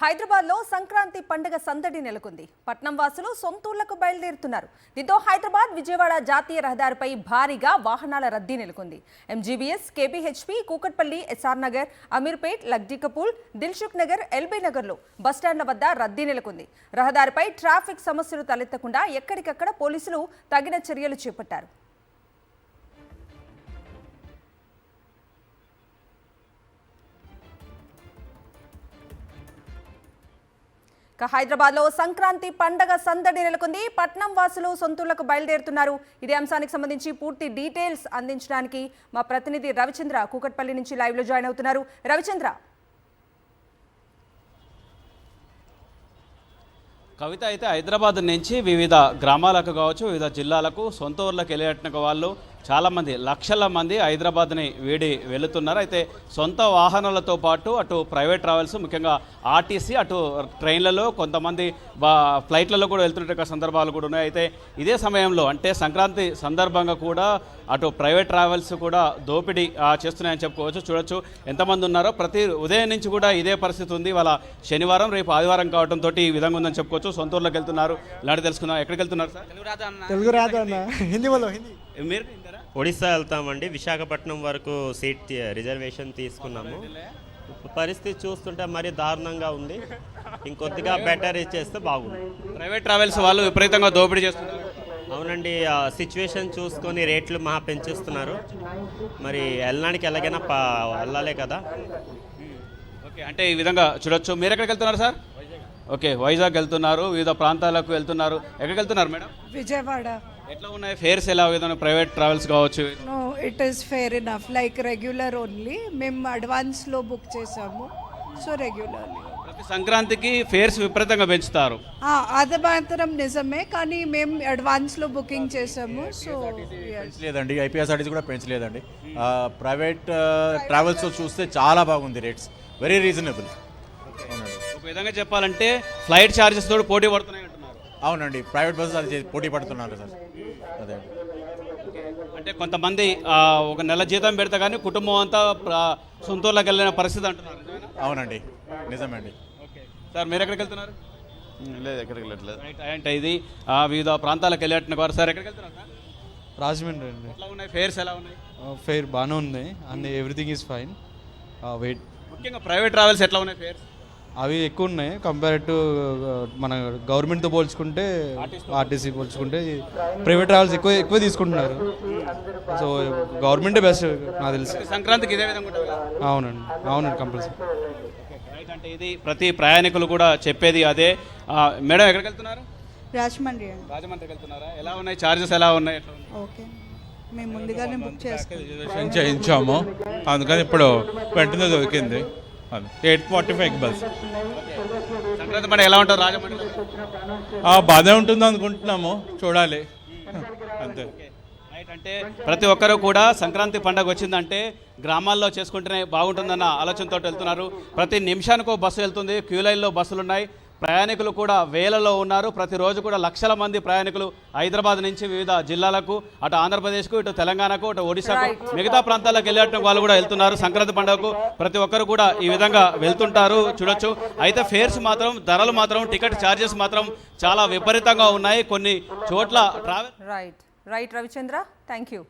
హైదరాబాద్ లో సంక్రాంతి పండుగ సందడి నెలకొంది. పట్నం వాసులు సొంతూళ్లకు బయలుదేరుతున్నారు. దీంతో హైదరాబాద్ విజయవాడ జాతీయ రహదారిపై భారీగా వాహనాల రద్దీ నెలకొంది. MGBS, KPHB, Kukatpally, SR Nagar, Ameerpet, Lakdikapul, Dilsukh Nagar, LB నగర్లో బస్టాండ్ల వద్ద రద్దీ నెలకొంది. రహదారిపై ట్రాఫిక్ సమస్యలు తలెత్తకుండా ఎక్కడికక్కడ పోలీసులు తగిన చర్యలు చేపట్టారు. హైదరాబాద్ లో సంక్రాంతి పండగ సందడి నెలకొంది. పట్నం వాసులు సొంతూళ్లకు బయలుదేరుతున్నారు. ఇదే అంశానికి సంబంధించి పూర్తి డీటెయిల్స్ అందించడానికి మా ప్రతినిధి రవిచంద్ర కూకట్పల్లి నుంచి లైవ్ లో జాయిన్ అవుతున్నారు. రవిచంద్ర, కవిత అయితే హైదరాబాద్ నుంచి వివిధ గ్రామాలకు కావచ్చు, వివిధ జిల్లాలకు సొంత ఊర్లకు వెళ్ళేట వాళ్ళు చాలామంది, లక్షల మంది హైదరాబాద్ని వీడి వెళుతున్నారు. అయితే సొంత వాహనాలతో పాటు అటు ప్రైవేట్ ట్రావెల్స్, ముఖ్యంగా ఆర్టీసీ, అటు ట్రైన్లలో, కొంతమంది ఫ్లైట్లలో కూడా వెళ్తున్న సందర్భాలు కూడా ఉన్నాయి. అయితే ఇదే సమయంలో అంటే సంక్రాంతి సందర్భంగా కూడా అటు ప్రైవేట్ ట్రావెల్స్ కూడా దోపిడీ చేస్తున్నాయని చెప్పుకోవచ్చు. చూడొచ్చు ఎంతమంది ఉన్నారో. ప్రతి ఉదయం నుంచి కూడా ఇదే పరిస్థితి ఉంది. వాళ్ళ శనివారం, రేపు ఆదివారం కావడంతో ఈ విధంగా ఉందని చెప్పుకోవచ్చు. సొంత ఊర్లోకి వెళ్తున్నారు. ఇలాంటి తెలుసుకుందాం. ఎక్కడికి వెళ్తున్నారు సార్? తెలుగు రాదు అన్న, హిందీ వాళ్ళు. మీరు ఒడిస్సా వెళ్తామండి. విశాఖపట్నం వరకు సీట్ రిజర్వేషన్ తీసుకున్నాము. పరిస్థితి చూస్తుంటే మరీ దారుణంగా ఉంది. ఇంకొద్దిగా బెటర్ ఇచ్చేస్తే బాగుంది. ప్రైవేట్ ట్రావెల్స్ వాళ్ళు విపరీతంగా దోపిడీ చేస్తున్నారు. అవునండి, సిచ్యువేషన్ చూసుకొని రేట్లు మహా పెంచేస్తున్నారు. మరి వెళ్ళడానికి ఎలాగైనా వెళ్ళాలే కదా. ఓకే, అంటే ఈ విధంగా చూడొచ్చు. మీరు ఎక్కడికి వెళ్తున్నారు సార్? ఓకే, వైజాగ్ వెళ్తున్నారు, వివిధ ప్రాంతాలకు వెళ్తున్నారు. ఎక్కడికి వెళ్తున్నారు మేడం? విజయవాడ. ఎట్లా ఉన్నాయి ఫేర్స్? ఎలా విధంగా ప్రైవేట్ ట్రావెల్స్ కావచ్చు? No, it is fair enough, like regular only. మేము అడ్వాన్స్లో బుక్ చేసాము, సో రెగ్యులర్లీ. ప్రతి సంక్రాంతికి ఫేర్స్ విపరీతంగా పెంచుతారు. అది మాత్రం నిజమే, కానీ మేము అడ్వాన్స్లో బుకింగ్ చేసాము. సో పెంచలేదండి, ఐపీఎస్ఆర్టీసీ కూడా పెంచలేదండి. ప్రైవేట్ ట్రావెల్స్ చూస్తే చాలా బాగుంది, రేట్స్ వెరీ రీజనబుల్. ఒక విధంగా చెప్పాలంటే ఫ్లైట్ ఛార్జెస్ తోటి పోటీ పడుతున్నాయి అంటున్నారు. అవునండి, ప్రైవేట్ బస్సెస్ అది పోటీ పడుతున్నారు సార్. అదే అంటే కొంతమంది ఒక నెల జీతం పెడితే కానీ కుటుంబం అంతా సొంతూర్లోకి వెళ్ళిన పరిస్థితి అంటున్నారు. అవునండి, నిజమండి. ఓకే సార్, మీరు ఎక్కడికి వెళ్తున్నారు? లేదు, ఎక్కడికి వెళ్ళట్లేదు. అంటే ఇది వివిధ ప్రాంతాలకు వెళ్ళేట వారు. సార్ ఎక్కడికి వెళ్తున్నారు సార్? రాజమండ్రి అండి. ఎట్లా ఉన్నాయి ఫేర్స్? ఎలా ఉన్నాయి? ఫేర్ బాగానే ఉంది, అన్ని ఎవ్రీథింగ్ ఈజ్ ఫైన్. వెయిట్, ముఖ్యంగా ప్రైవేట్ ట్రావెల్స్ ఎట్లా ఉన్నాయి ఫేర్స్? అవి ఎక్కువ ఉన్నాయి కంపేర్ టు మన గవర్నమెంట్తో పోల్చుకుంటే, ఆర్టీసీ పోల్చుకుంటే ప్రైవేట్ ట్రావెల్స్ ఎక్కువ తీసుకుంటున్నారు. సో గవర్నమెంటే బెస్ట్ నాకు తెలిసి. సంక్రాంతికి ఇదే విధంగా ఉంటుంది. అవునండి కంపల్సరీ. రైట్, అంటే ఇది ప్రతి ప్రయాణికులు కూడా చెప్పేది అదే. మేడం ఎక్కడికి వెళ్తున్నారు? రాజమండ్రి. రాజమండ్రికి వెళ్తున్నారా? ఎలా ఉన్నాయి చార్జెస్? ఎలా ఉన్నాయి? ఓకే, మేము ముందుగానే బుక్ చేసుకున్నాం, చేయించాము, అందుకని ఇప్పుడు వెంటనే దొరికింది. 8:45 బస్. సంక్రాంతి పండుగ ఎలా ఉంటుంది రాజమండ్రి? బాగానే ఉంటుంది అనుకుంటున్నాము, చూడాలి అంతే. రైట్, అంటే ప్రతి ఒక్కరూ కూడా సంక్రాంతి పండుగ వచ్చిందంటే గ్రామాల్లో చేసుకుంటేనే బాగుంటుందన్న ఆలోచనతో వెళ్తున్నారు. ప్రతి నిమిషానికి బస్సు వెళ్తుంది, క్యూ లైన్లో బస్సులు ఉన్నాయి. ప్రయాణికులు కూడా వేలలో ఉన్నారు. ప్రతిరోజు కూడా లక్షల మంది ప్రయాణికులు హైదరాబాద్ నుంచి వివిధ జిల్లాలకు, అటు ఆంధ్రప్రదేశ్కు, ఇటు తెలంగాణకు, ఇటు ఒడిశాకు, మిగతా ప్రాంతాలకు వెళ్ళేట వాళ్ళు కూడా వెళ్తున్నారు. సంక్రాంతి పండుగకు ప్రతి ఒక్కరు కూడా ఈ విధంగా వెళ్తుంటారు, చూడొచ్చు. అయితే ఫేర్స్ మాత్రం, ధరలు మాత్రం, టికెట్ ఛార్జెస్ మాత్రం చాలా విపరీతంగా ఉన్నాయి కొన్ని చోట్ల. Right Ravichandra, thank you.